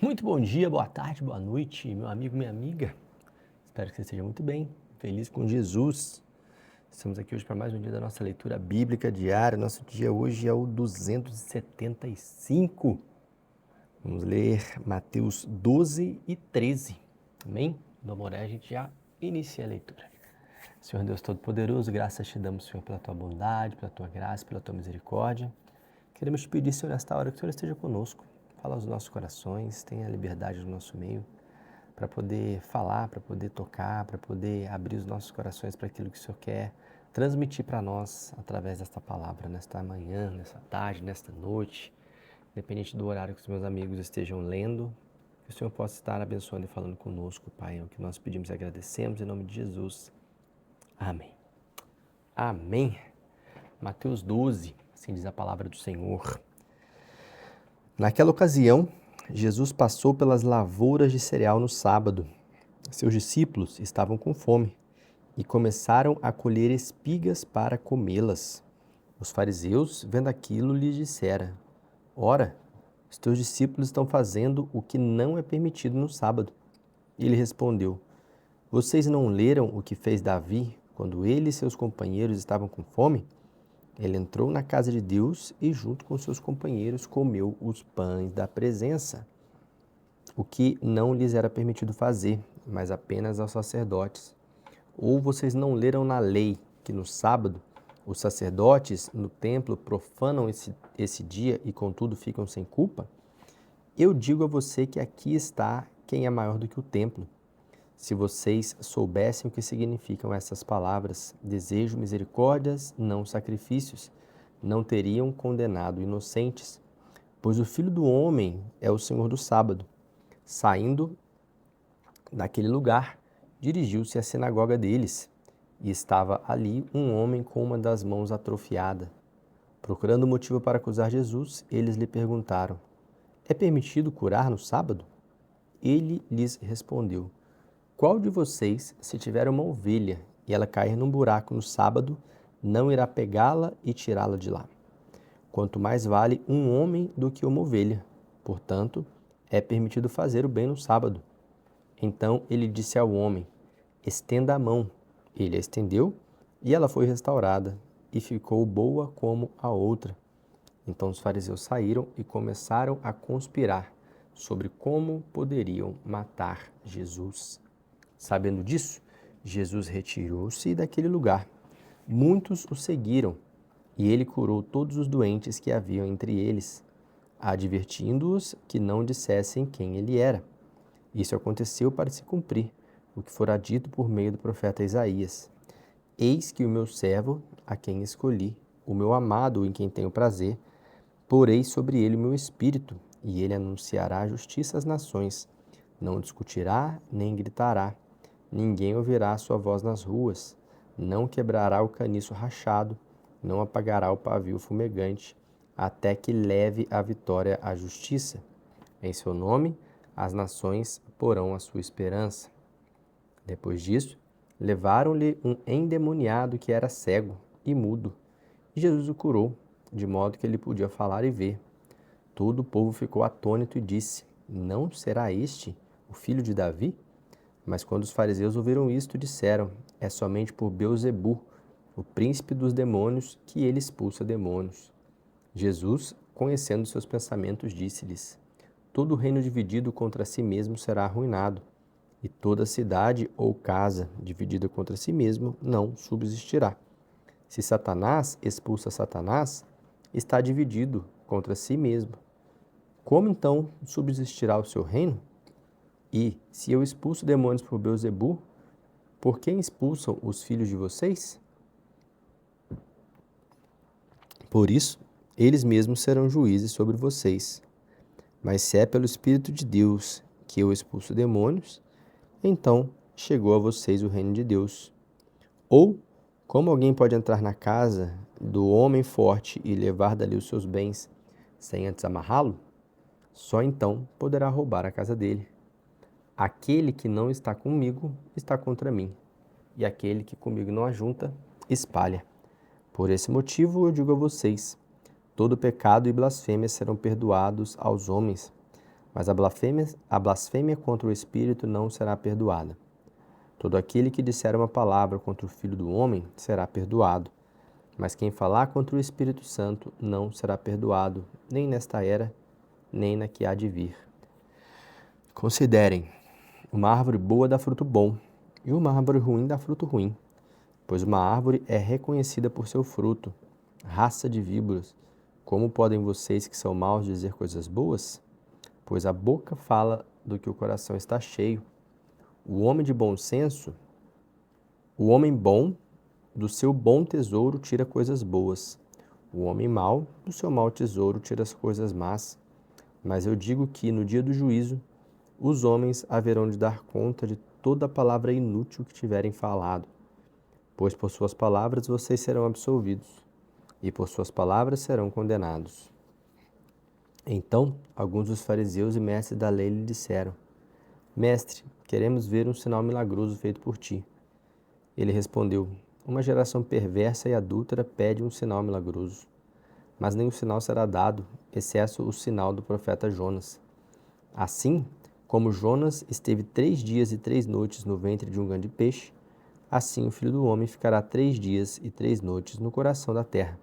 Muito bom dia, boa tarde, boa noite, meu amigo, minha amiga. Espero que você esteja muito bem, feliz com Jesus. Estamos aqui hoje para mais um dia da nossa leitura bíblica diária. Nosso dia hoje é o 275. Vamos ler Mateus 12 e 13. Amém? Vamos orar, a gente já inicia a leitura. Senhor Deus Todo-Poderoso, graças te damos, Senhor, pela tua bondade, pela tua graça, pela tua misericórdia. Queremos te pedir, Senhor, nesta hora que o Senhor esteja conosco. Fala aos nossos corações, tenha liberdade no nosso meio, para poder falar, para poder tocar, para poder abrir os nossos corações para aquilo que o Senhor quer transmitir para nós através desta palavra, nesta manhã, nesta tarde, nesta noite, independente do horário que os meus amigos estejam lendo, que o Senhor possa estar abençoando e falando conosco, Pai. É o que nós pedimos e agradecemos, em nome de Jesus. Amém. Amém. Mateus 12, assim diz a palavra do Senhor. Naquela ocasião, Jesus passou pelas lavouras de cereal no sábado. Seus discípulos estavam com fome e começaram a colher espigas para comê-las. Os fariseus, vendo aquilo, lhes disseram: Ora, os teus discípulos estão fazendo o que não é permitido no sábado. Ele respondeu: Vocês não leram o que fez Davi quando ele e seus companheiros estavam com fome? Ele entrou na casa de Deus e, junto com seus companheiros, comeu os pães da presença, o que não lhes era permitido fazer, mas apenas aos sacerdotes. Ou vocês não leram na lei que no sábado os sacerdotes no templo profanam esse dia e, contudo, ficam sem culpa? Eu digo a você que aqui está quem é maior do que o templo. Se vocês soubessem o que significam essas palavras, desejo misericórdias, não sacrifícios, não teriam condenado inocentes, pois o Filho do Homem é o Senhor do sábado. Saindo daquele lugar, dirigiu-se à sinagoga deles, e estava ali um homem com uma das mãos atrofiada. Procurando motivo para acusar Jesus, eles lhe perguntaram: É permitido curar no sábado? Ele lhes respondeu: Qual de vocês, se tiver uma ovelha e ela cair num buraco no sábado, não irá pegá-la e tirá-la de lá? Quanto mais vale um homem do que uma ovelha. Portanto, é permitido fazer o bem no sábado. Então ele disse ao homem: Estenda a mão. Ele a estendeu e ela foi restaurada e ficou boa como a outra. Então os fariseus saíram e começaram a conspirar sobre como poderiam matar Jesus. Sabendo disso, Jesus retirou-se daquele lugar. Muitos o seguiram, e ele curou todos os doentes que haviam entre eles, advertindo-os que não dissessem quem ele era. Isso aconteceu para se cumprir o que fora dito por meio do profeta Isaías: Eis que o meu servo, a quem escolhi, o meu amado, em quem tenho prazer, porei sobre ele o meu espírito, e ele anunciará a justiça às nações. Não discutirá, nem gritará. Ninguém ouvirá a sua voz nas ruas, não quebrará o caniço rachado, não apagará o pavio fumegante, até que leve a vitória à justiça. Em seu nome, as nações porão a sua esperança. Depois disso, levaram-lhe um endemoniado que era cego e mudo, e Jesus o curou, de modo que ele podia falar e ver. Todo o povo ficou atônito e disse: Não será este o filho de Davi? Mas quando os fariseus ouviram isto, disseram: É somente por Beelzebu, o príncipe dos demônios, que ele expulsa demônios. Jesus, conhecendo seus pensamentos, disse-lhes: Todo reino dividido contra si mesmo será arruinado, e toda cidade ou casa dividida contra si mesmo não subsistirá. Se Satanás expulsa Satanás, está dividido contra si mesmo. Como então subsistirá o seu reino? E, se eu expulso demônios por Beelzebu, por quem expulsam os filhos de vocês? Por isso, eles mesmos serão juízes sobre vocês. Mas se é pelo Espírito de Deus que eu expulso demônios, então chegou a vocês o reino de Deus. Ou, como alguém pode entrar na casa do homem forte e levar dali os seus bens, sem antes amarrá-lo? Só então poderá roubar a casa dele. Aquele que não está comigo está contra mim, e aquele que comigo não ajunta, espalha. Por esse motivo eu digo a vocês: todo pecado e blasfêmia serão perdoados aos homens, mas a blasfêmia contra o Espírito não será perdoada. Todo aquele que disser uma palavra contra o Filho do Homem será perdoado, mas quem falar contra o Espírito Santo não será perdoado, nem nesta era, nem na que há de vir. Considerem, uma árvore boa dá fruto bom, e uma árvore ruim dá fruto ruim, pois uma árvore é reconhecida por seu fruto. Raça de víboras, como podem vocês que são maus dizer coisas boas? Pois a boca fala do que o coração está cheio. O homem de bom senso, o homem bom, do seu bom tesouro tira coisas boas. O homem mau, do seu mau tesouro tira as coisas más. Mas eu digo que, no dia do juízo, os homens haverão de dar conta de toda a palavra inútil que tiverem falado. Pois por suas palavras vocês serão absolvidos, e por suas palavras serão condenados. Então, alguns dos fariseus e mestres da lei lhe disseram: Mestre, queremos ver um sinal milagroso feito por ti. Ele respondeu: Uma geração perversa e adúltera pede um sinal milagroso. Mas nenhum sinal será dado, exceto o sinal do profeta Jonas. Assim, como Jonas esteve 3 dias e 3 noites no ventre de um grande peixe, assim o Filho do Homem ficará 3 dias e 3 noites no coração da terra.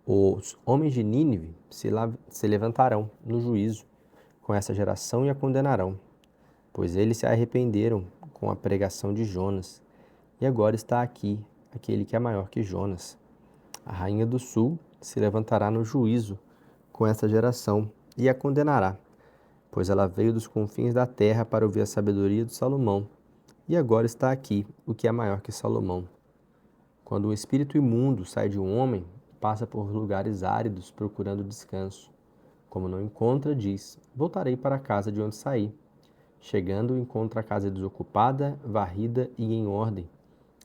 Os homens de Nínive se levantarão no juízo com essa geração e a condenarão, pois eles se arrependeram com a pregação de Jonas, e agora está aqui aquele que é maior que Jonas. A rainha do sul se levantará no juízo com essa geração e a condenará, pois ela veio dos confins da terra para ouvir a sabedoria de Salomão, e agora está aqui o que é maior que Salomão. Quando um espírito imundo sai de um homem, passa por lugares áridos procurando descanso. Como não encontra, diz: Voltarei para a casa de onde saí. Chegando, encontra a casa desocupada, varrida e em ordem.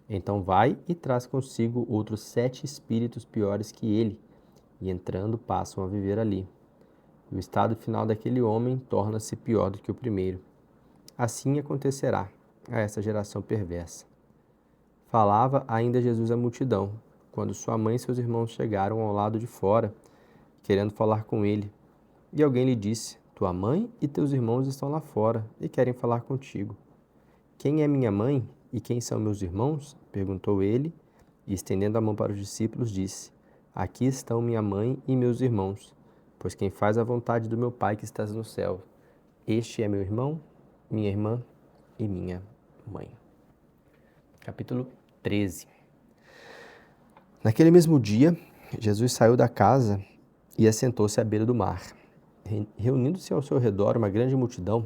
Então vai e traz consigo outros 7 espíritos piores que ele, e entrando passam a viver ali. O estado final daquele homem torna-se pior do que o primeiro. Assim acontecerá a essa geração perversa. Falava ainda Jesus à multidão, quando sua mãe e seus irmãos chegaram ao lado de fora, querendo falar com ele. E alguém lhe disse: Tua mãe e teus irmãos estão lá fora e querem falar contigo. Quem é minha mãe e quem são meus irmãos? Perguntou ele, e estendendo a mão para os discípulos, disse: Aqui estão minha mãe e meus irmãos, pois quem faz a vontade do meu Pai que estás no céu, este é meu irmão, minha irmã e minha mãe. Capítulo 13. Naquele mesmo dia, Jesus saiu da casa e assentou-se à beira do mar. Reunindo-se ao seu redor uma grande multidão,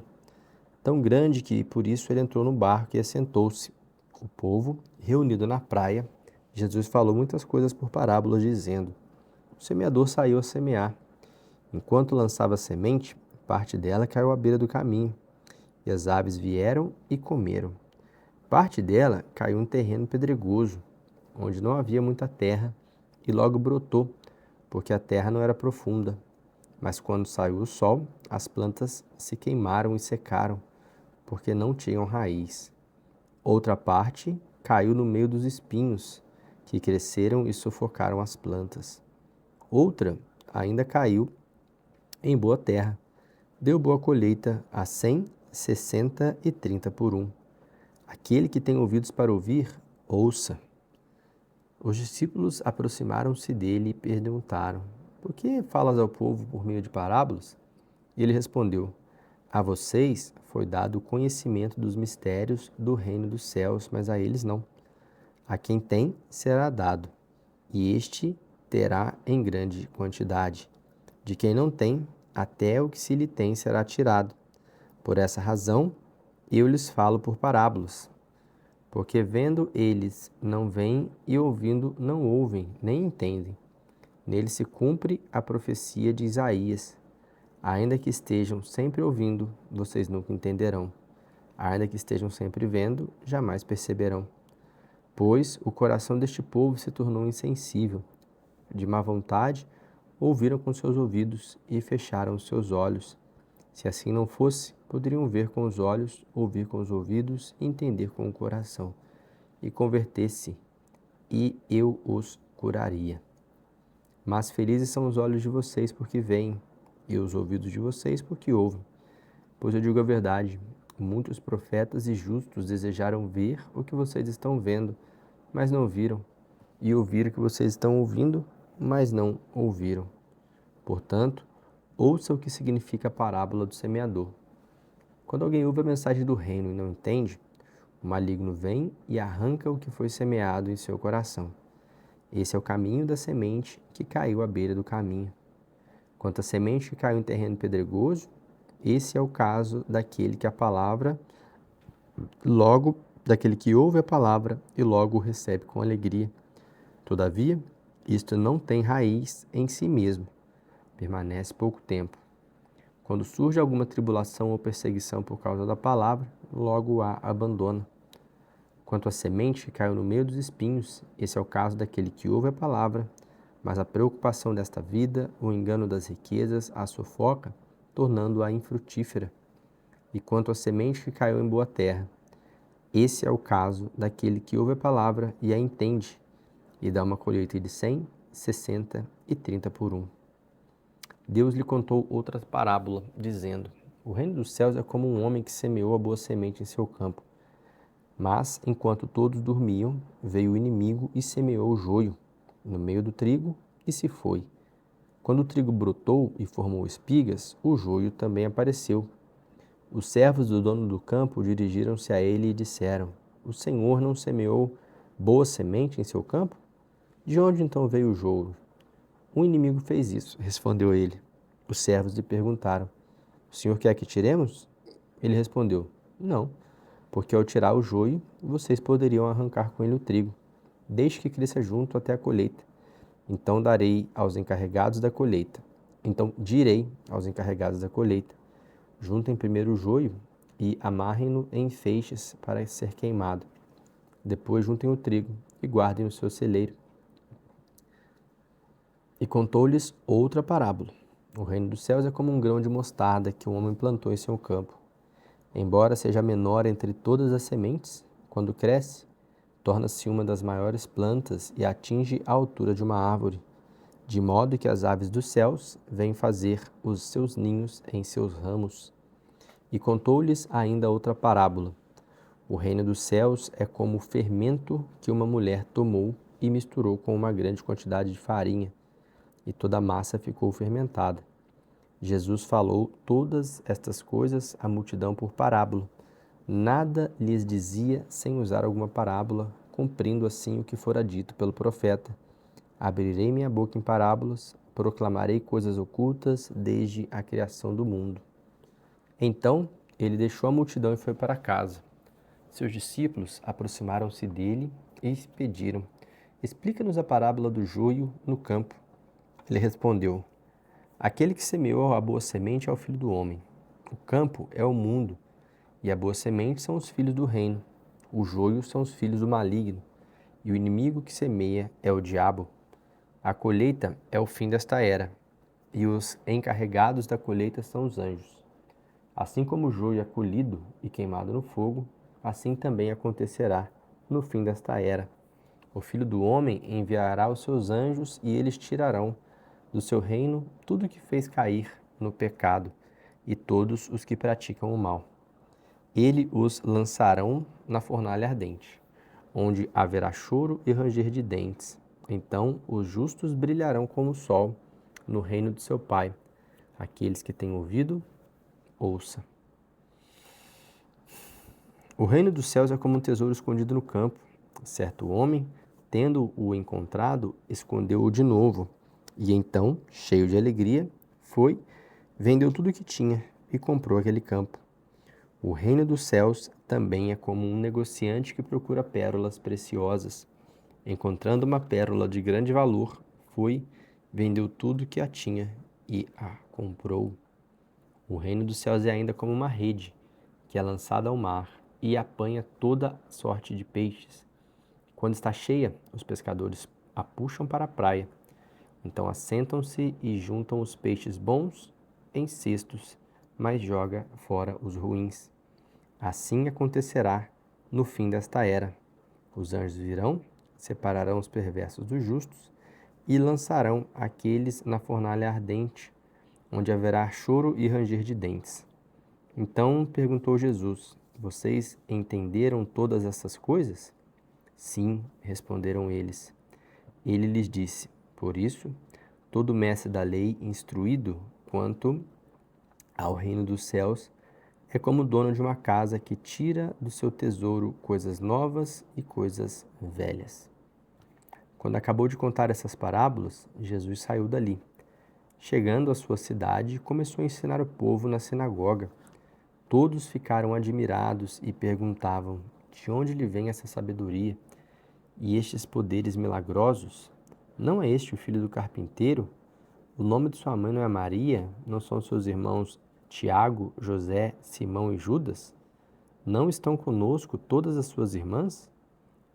tão grande que por isso ele entrou no barco e assentou-se. O povo, reunido na praia, Jesus falou muitas coisas por parábolas, dizendo: O semeador saiu a semear. Enquanto lançava a semente, parte dela caiu à beira do caminho, e as aves vieram e comeram. Parte dela caiu em terreno pedregoso, onde não havia muita terra, e logo brotou, porque a terra não era profunda. Mas quando saiu o sol, as plantas se queimaram e secaram, porque não tinham raiz. Outra parte caiu no meio dos espinhos, que cresceram e sufocaram as plantas. Outra ainda caiu em boa terra. Deu boa colheita a 100, 60 e 30 por 1. Aquele que tem ouvidos para ouvir, ouça. Os discípulos aproximaram-se dele e perguntaram: Por que falas ao povo por meio de parábolas? E ele respondeu: A vocês foi dado o conhecimento dos mistérios do reino dos céus, mas a eles não. A quem tem, será dado, e este terá em grande quantidade. De quem não tem, até o que se lhe tem será tirado. Por essa razão, eu lhes falo por parábolas. Porque vendo eles não veem e ouvindo não ouvem, nem entendem. Nele se cumpre a profecia de Isaías. Ainda que estejam sempre ouvindo, vocês nunca entenderão. Ainda que estejam sempre vendo, jamais perceberão. Pois o coração deste povo se tornou insensível. De má vontade, ouviram com seus ouvidos e fecharam os seus olhos. Se assim não fosse, poderiam ver com os olhos, ouvir com os ouvidos e entender com o coração, e converter-se, e eu os curaria. Mas felizes são os olhos de vocês porque veem, e os ouvidos de vocês porque ouvem. Pois eu digo a verdade, muitos profetas e justos desejaram ver o que vocês estão vendo, mas não viram, e ouvir o que vocês estão ouvindo, mas não ouviram. Portanto, ouça o que significa a parábola do semeador. Quando alguém ouve a mensagem do reino e não entende, o maligno vem e arranca o que foi semeado em seu coração. Esse é o caminho da semente que caiu à beira do caminho. Quanto à semente que caiu em terreno pedregoso, esse é o caso daquele que daquele que ouve a palavra e logo o recebe com alegria. Todavia, isto não tem raiz em si mesmo, permanece pouco tempo. Quando surge alguma tribulação ou perseguição por causa da palavra, logo a abandona. Quanto à semente que caiu no meio dos espinhos, esse é o caso daquele que ouve a palavra, mas a preocupação desta vida, o engano das riquezas, a sufoca, tornando-a infrutífera. E quanto à semente que caiu em boa terra, esse é o caso daquele que ouve a palavra e a entende, e dá uma colheita de 100, 60 e 30 por 1. Deus lhe contou outra parábola, dizendo: O reino dos céus é como um homem que semeou a boa semente em seu campo. Mas, enquanto todos dormiam, veio o inimigo e semeou o joio no meio do trigo e se foi. Quando o trigo brotou e formou espigas, o joio também apareceu. Os servos do dono do campo dirigiram-se a ele e disseram: O Senhor não semeou boa semente em seu campo? De onde então veio o joio? O inimigo fez isso, respondeu ele. Os servos lhe perguntaram: O senhor quer que tiremos? Ele respondeu: Não, porque ao tirar o joio, vocês poderiam arrancar com ele o trigo. Deixe que cresça junto até a colheita. Então direi aos encarregados da colheita: Juntem primeiro o joio e amarrem-no em feixes para ser queimado. Depois juntem o trigo e guardem no seu celeiro. E contou-lhes outra parábola. O reino dos céus é como um grão de mostarda que um homem plantou em seu campo. Embora seja menor entre todas as sementes, quando cresce, torna-se uma das maiores plantas e atinge a altura de uma árvore, de modo que as aves dos céus vêm fazer os seus ninhos em seus ramos. E contou-lhes ainda outra parábola. O reino dos céus é como o fermento que uma mulher tomou e misturou com uma grande quantidade de farinha, e toda a massa ficou fermentada. Jesus falou todas estas coisas à multidão por parábola. Nada lhes dizia sem usar alguma parábola, cumprindo assim o que fora dito pelo profeta. Abrirei minha boca em parábolas, proclamarei coisas ocultas desde a criação do mundo. Então ele deixou a multidão e foi para casa. Seus discípulos aproximaram-se dele e pediram: Explica-nos a parábola do joio no campo. Ele respondeu: Aquele que semeou a boa semente é o Filho do Homem. O campo é o mundo, e a boa semente são os filhos do reino. O joio são os filhos do maligno, e o inimigo que semeia é o diabo. A colheita é o fim desta era, e os encarregados da colheita são os anjos. Assim como o joio é colhido e queimado no fogo, assim também acontecerá no fim desta era. O Filho do Homem enviará os seus anjos e eles tirarão do seu reino tudo que fez cair no pecado e todos os que praticam o mal. Ele os lançarão na fornalha ardente, onde haverá choro e ranger de dentes. Então os justos brilharão como o sol no reino de seu Pai. Aqueles que têm ouvido, ouça. O reino dos céus é como um tesouro escondido no campo. Certo homem, tendo-o encontrado, escondeu-o de novo. E então, cheio de alegria, foi, vendeu tudo o que tinha e comprou aquele campo. O reino dos céus também é como um negociante que procura pérolas preciosas. Encontrando uma pérola de grande valor, foi, vendeu tudo o que a tinha e a comprou. O reino dos céus é ainda como uma rede que é lançada ao mar e apanha toda sorte de peixes. Quando está cheia, os pescadores a puxam para a praia. Então assentam-se e juntam os peixes bons em cestos, mas joga fora os ruins. Assim acontecerá no fim desta era. Os anjos virão, separarão os perversos dos justos e lançarão aqueles na fornalha ardente, onde haverá choro e ranger de dentes. Então perguntou Jesus: Vocês entenderam todas essas coisas? Sim, responderam eles. Ele lhes disse: Por isso, todo mestre da lei instruído quanto ao reino dos céus é como o dono de uma casa que tira do seu tesouro coisas novas e coisas velhas. Quando acabou de contar essas parábolas, Jesus saiu dali. Chegando à sua cidade, começou a ensinar o povo na sinagoga. Todos ficaram admirados e perguntavam: De onde lhe vem essa sabedoria e estes poderes milagrosos? Não é este o filho do carpinteiro? O nome de sua mãe não é Maria? Não são seus irmãos Tiago, José, Simão e Judas? Não estão conosco todas as suas irmãs?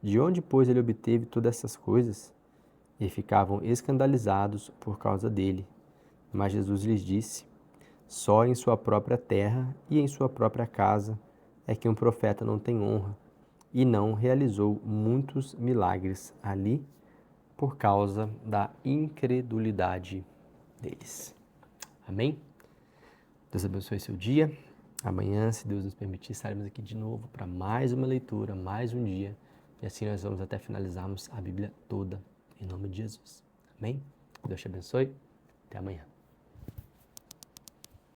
De onde, pois, ele obteve todas essas coisas? E ficavam escandalizados por causa dele. Mas Jesus lhes disse: Só em sua própria terra e em sua própria casa é que um profeta não tem honra, e não realizou muitos milagres ali por causa da incredulidade deles. Amém? Deus abençoe seu dia. Amanhã, se Deus nos permitir, estaremos aqui de novo para mais uma leitura, mais um dia. E assim nós vamos até finalizarmos a Bíblia toda, em nome de Jesus. Amém? Deus te abençoe. Até amanhã.